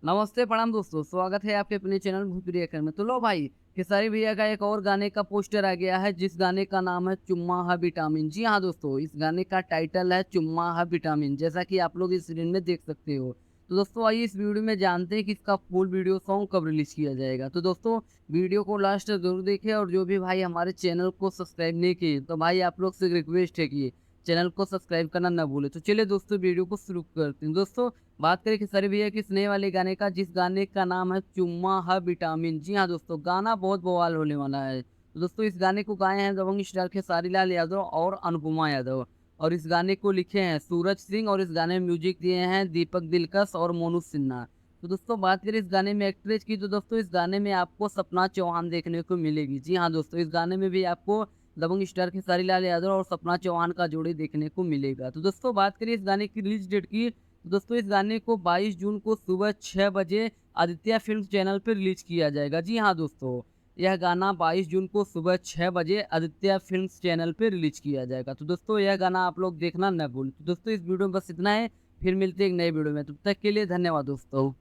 नमस्ते, प्रणाम दोस्तों, स्वागत है आपके अपने चैनल भोजपुरी एक्टर में। तो लो भाई, खेसारी भैया का एक और गाने का पोस्टर आ गया है, जिस गाने का नाम है चुम्मा है विटामिन। जी हाँ दोस्तों, इस गाने का टाइटल है चुम्मा है विटामिन, जैसा कि आप लोग इस स्क्रीन में देख सकते हो। तो दोस्तों आइए इस वीडियो में जानते हैं कि इसका फुल वीडियो सॉन्ग कब रिलीज किया जाएगा। तो दोस्तों वीडियो को लास्ट तक जरूर देखें, और जो भी भाई हमारे चैनल को सब्सक्राइब नहीं किए, तो भाई आप लोग से रिक्वेस्ट है कि चैनल को सब्सक्राइब करना ना भूले। तो चलिए दोस्तों वीडियो को शुरू करते हैं। दोस्तों बात करें खेसारी भैया के इस नए वाले गाने का, जिस गाने का नाम है चुम्मा है विटामिन। जी हाँ दोस्तों, गाना बहुत बवाल होने वाला है। तो दोस्तों इस गाने को गाए हैं दबंग स्टार खेसारी लाल यादव और अनुपमा यादव, और इस गाने को लिखे हैं सूरज सिंह, और इस गाने में म्यूजिक दिए हैं दीपक दिलकश और मोनू सिन्हा। तो दोस्तों बात करें इस गाने में एक्ट्रेस की, तो दोस्तों इस गाने में आपको सपना चौहान देखने को मिलेगी। जी हाँ दोस्तों, इस गाने में भी आपको दबंग स्टार खेसारी लाल यादव और सपना चौहान का जोड़ी देखने को मिलेगा। तो दोस्तों बात करिए इस गाने की रिलीज डेट की, तो दोस्तों इस गाने को 22 जून को सुबह 6 बजे आदित्य फिल्म्स चैनल पर रिलीज किया जाएगा। जी हाँ दोस्तों, यह गाना 22 जून को सुबह 6 बजे आदित्य फिल्म्स चैनल पर रिलीज किया जाएगा। तो दोस्तों यह गाना आप लोग देखना न भूलें। तो दोस्तों इस वीडियो में बस इतना है, फिर मिलते हैं एक नए वीडियो में, तब तक के लिए धन्यवाद दोस्तों।